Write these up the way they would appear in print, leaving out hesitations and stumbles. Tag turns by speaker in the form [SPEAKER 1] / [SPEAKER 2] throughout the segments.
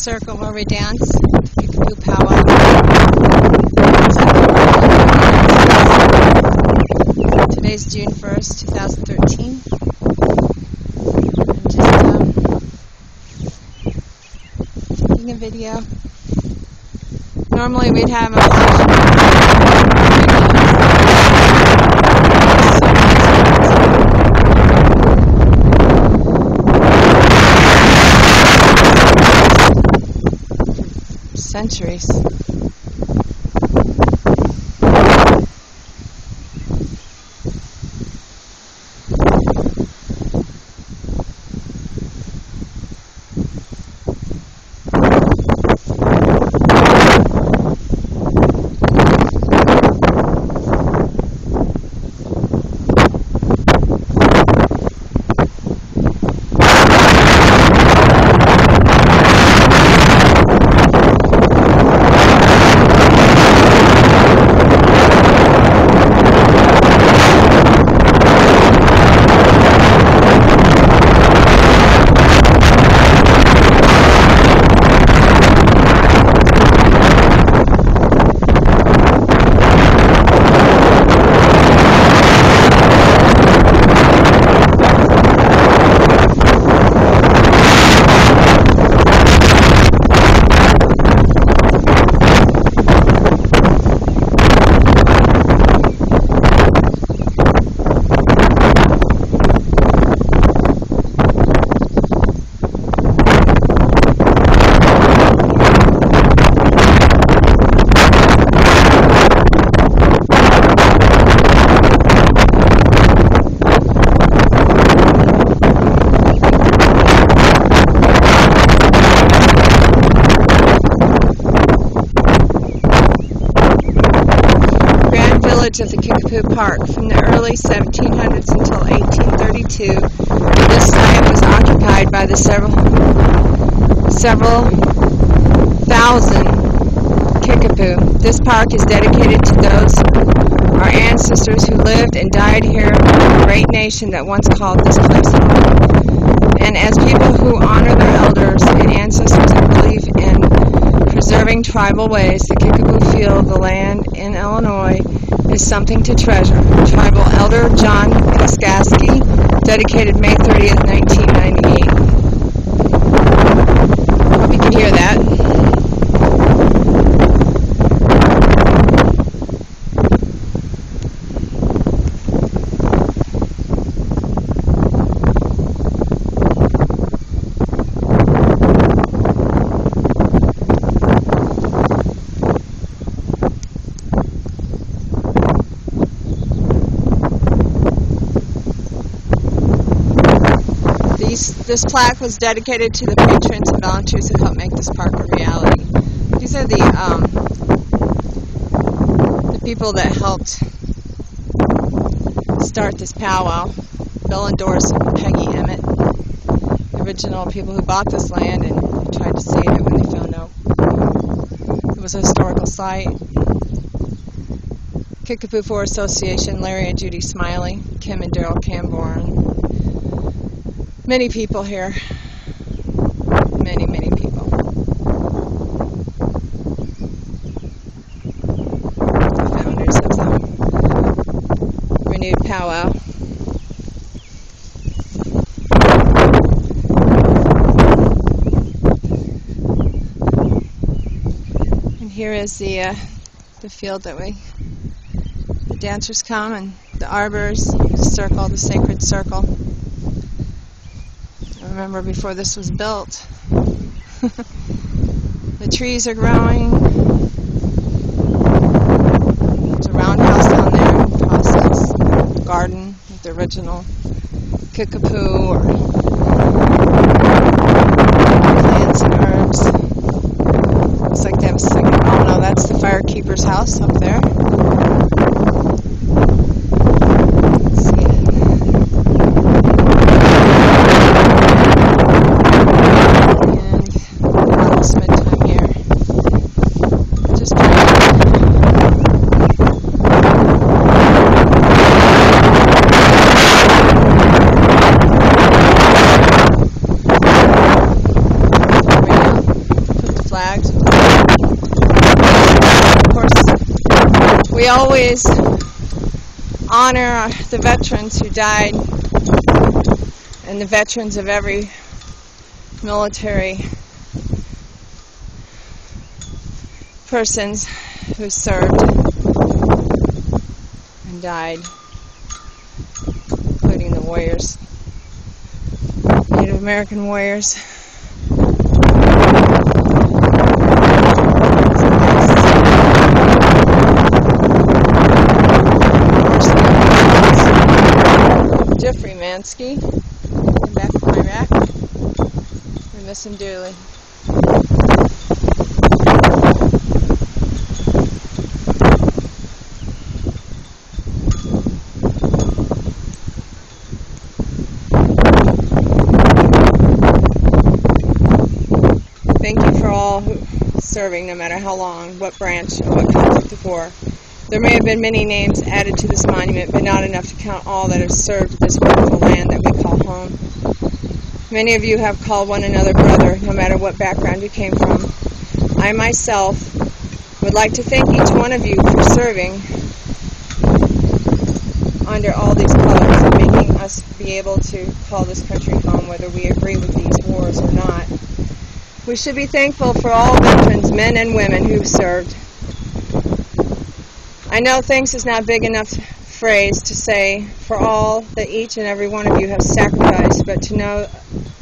[SPEAKER 1] circle where we dance, Kickapoo Pow Wow. Today's June 1st, 2013. I'm just taking a video. Normally we'd have a centuries. Of the Kickapoo Park from the early 1700s until 1832. This site was occupied by the several thousand Kickapoo. This park is dedicated to those our ancestors who lived and died here in the great nation that once called this place home. And as people who honor their elders and ancestors and believe in preserving tribal ways, the Kickapoo feel the land in Illinois is something to treasure. Tribal elder John Kaskaski dedicated May 30th, 1998. Hope you can hear that. This plaque was dedicated to the patrons and volunteers who helped make this park a reality. These are the people that helped start this powwow. Bill and Doris and Peggy Emmett, the original people who bought this land and tried to save it when they found out it was a historical site. Kickapoo Four Association, Larry and Judy Smiley, Kim and Daryl Camborne. Many people here. Many, many people. The founders of the renewed powwow. And here is the field that the dancers come, and the arbors, the circle, the sacred circle. Remember before this was built. The trees are growing. There's a roundhouse down there in the process. Garden with the original Kickapoo or plants and herbs. Looks like they have a second. Oh no, that's the firekeeper's house up there. We always honor the veterans who died and the veterans of every military persons who served and died, including the warriors, Native American warriors. Jeffrey Mansky, came back from Iraq. We miss him dearly. Thank you for all who serving, no matter how long, what branch, or what conflict of war. There may have been many names added to this monument, but not enough to count all that have served this wonderful land that we call home. Many of you have called one another brother, no matter what background you came from. I myself would like to thank each one of you for serving under all these colors and making us be able to call this country home, whether we agree with these wars or not. We should be thankful for all veterans, men and women, who served. I know thanks is not big enough phrase to say for all that each and every one of you have sacrificed, but to know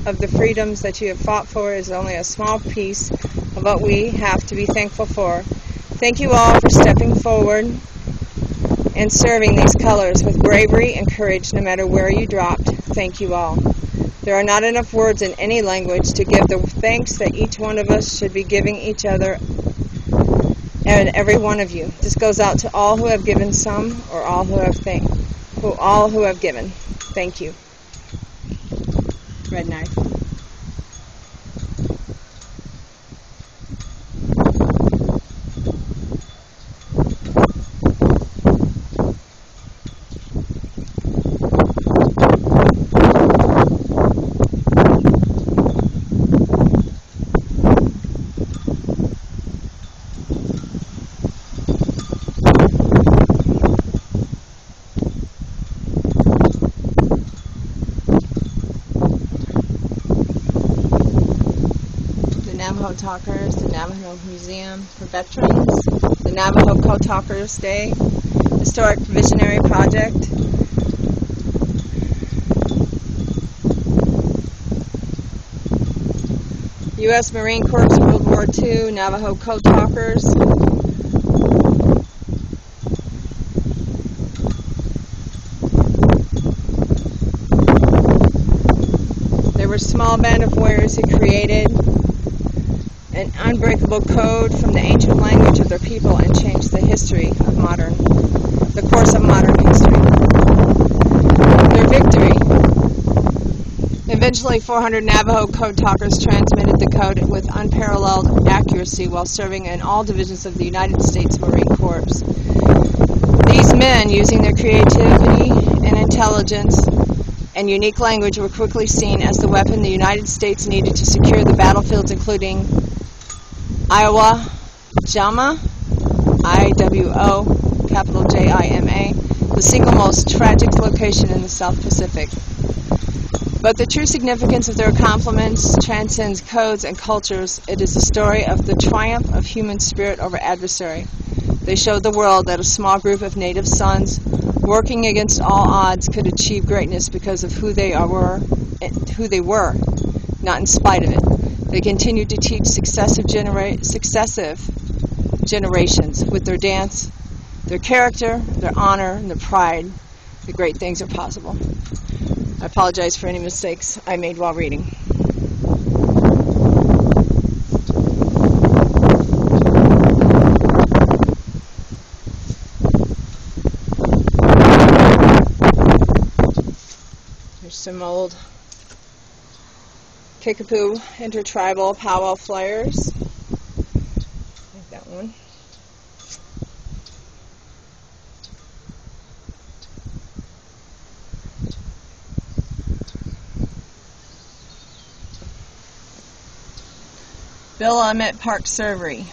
[SPEAKER 1] of the freedoms that you have fought for is only a small piece of what we have to be thankful for. Thank you all for stepping forward and serving these colors with bravery and courage, no matter where you dropped. Thank you all. There are not enough words in any language to give the thanks that each one of us should be giving each other and every one of you. This goes out to all who have given some, or all who have given. Thank you. Red knife. Navajo Talkers, the Navajo Museum for Veterans, the Navajo Co-Talkers Day, Historic Visionary Project, U.S. Marine Corps World War II, Navajo Co-Talkers, there were a small band of warriors who created an unbreakable code from the ancient language of their people and changed the course of modern history. Their victory. Eventually, 400 Navajo code talkers transmitted the code with unparalleled accuracy while serving in all divisions of the United States Marine Corps. These men, using their creativity and intelligence and unique language, were quickly seen as the weapon the United States needed to secure the battlefields, including Iowa, Jama, I-W-O, capital J-I-M-A, the single most tragic location in the South Pacific. But the true significance of their accomplishments transcends codes and cultures. It is the story of the triumph of human spirit over adversary. They showed the world that a small group of native sons, working against all odds, could achieve greatness because of who they were, not in spite of it. They continued to teach successive generations with their dance, their character, their honor, and their pride. The great things are possible. I apologize for any mistakes I made while reading. There's some old Kickapoo intertribal Pow Wow flyers. Like that one. Bill Emmett Park Servery,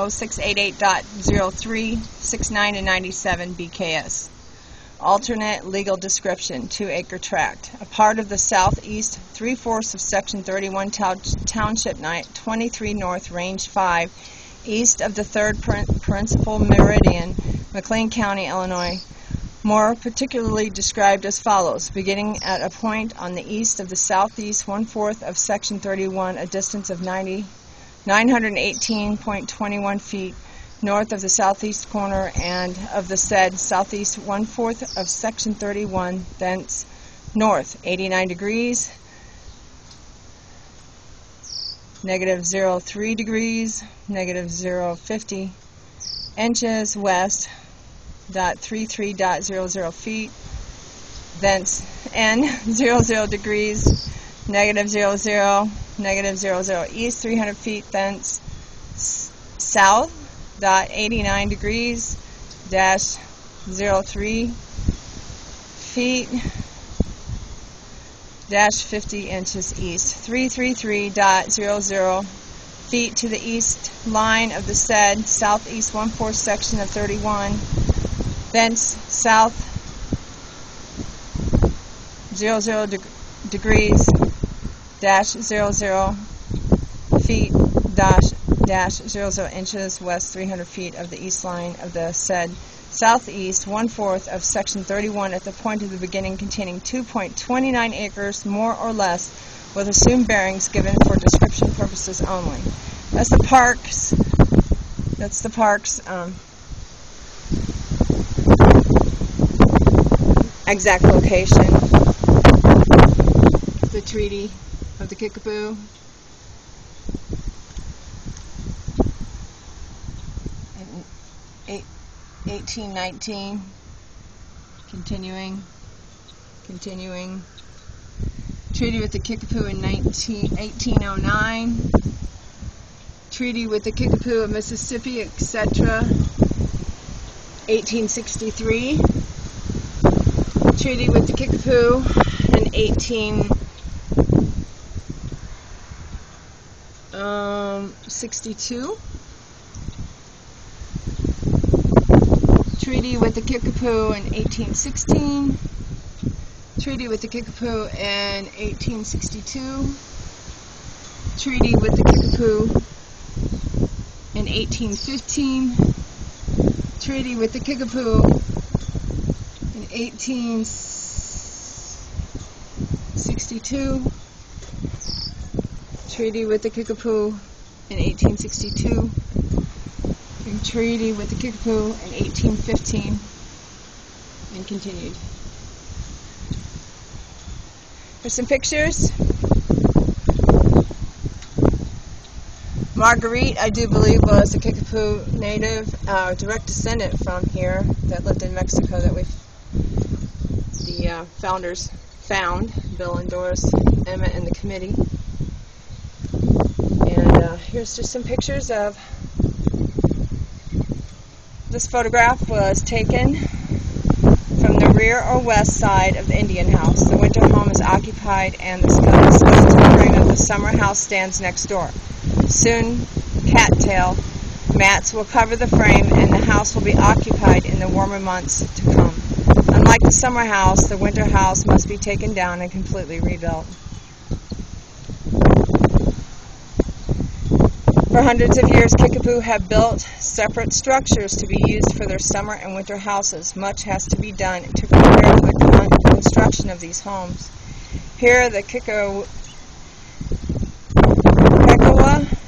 [SPEAKER 1] 0688.0369 and 97 BKS. Alternate legal description, 2-acre tract. A part of the southeast 3/4 of Section 31 Township 23 North, Range 5, east of the 3rd Principal Meridian, McLean County, Illinois. More particularly described as follows: beginning at a point on the east of the southeast 1/4 of Section 31, a distance of 918.21 feet, north of the southeast corner and of the said southeast 1/4 of Section 31, thence north 89 degrees, -0.3 degrees, -0.50 inches west, .33.00 feet, thence n 00 degrees, -00, -00 east 300 feet, thence south, .89 degrees, -03 feet, -50 inches east, 333.00 feet to the east line of the said southeast 1/4 section of 31, thence south 00 degrees, -00 feet, -00 inches west 300 feet of the east line of the said southeast 1/4 of Section 31 at the point of the beginning, containing 2.29 acres more or less, with assumed bearings given for description purposes only. That's the park's exact location. The Treaty of the Kickapoo. In 1819. Continuing. Treaty with the Kickapoo in 1809. Treaty with the Kickapoo of Mississippi, etc. 1863. Treaty with the Kickapoo in 1862. Treaty with the Kickapoo in 1816. Treaty with the Kickapoo in 1862. Treaty with the Kickapoo in 1815. Treaty with the Kickapoo in 1862. Treaty with the Kickapoo in 1862. And treaty with the Kickapoo in 1815. And continued. Here's some pictures. Marguerite, I do believe, was a Kickapoo native, direct descendant from here that lived in Mexico that the founders found, Bill and Doris Emmett and the committee. And here's just some pictures of, this photograph was taken from the rear or west side of the Indian house. The winter home is occupied and the skeleton frame of the summer house stands next door. Soon, cattail mats will cover the frame and the house will be occupied in the warmer months to come. Unlike the summer house, the winter house must be taken down and completely rebuilt. For hundreds of years, Kickapoo have built separate structures to be used for their summer and winter houses. Much has to be done to prepare for the construction of these homes. Here, the Kickapoo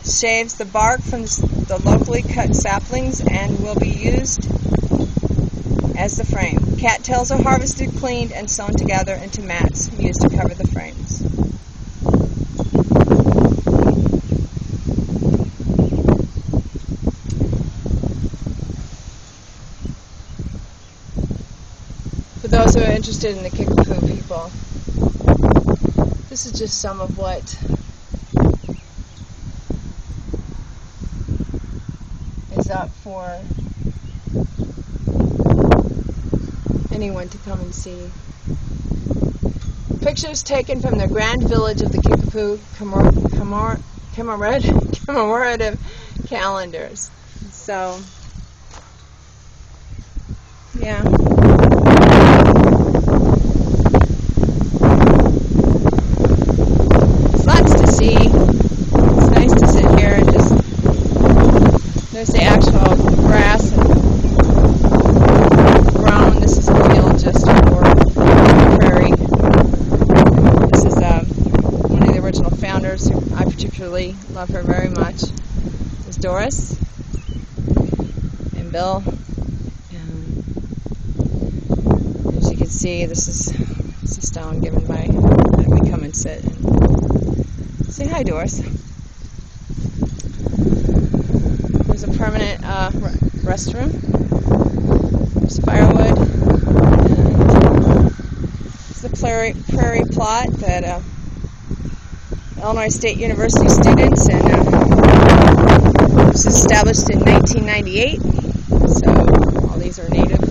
[SPEAKER 1] shaves the bark from the locally cut saplings and will be used as the frame. Cattails are harvested, cleaned, and sewn together into mats used to cover the frames. For those who are interested in the Kickapoo people, this is just some of what is up for anyone to come and see. Pictures taken from the grand village of the Kickapoo commemorative calendars. So, yeah. It's lots to see. It's nice to sit here and just, there's the actual grass and ground. This is a field just for prairie. This is one of the original founders who I particularly love her very much. This is Doris and Bill. As you can see, this is a stone given by that we come and sit and say hi, Doris. There's a permanent restroom. There's firewood. And it's a prairie plot that Illinois State University students, and it was established in 1998. So all these are native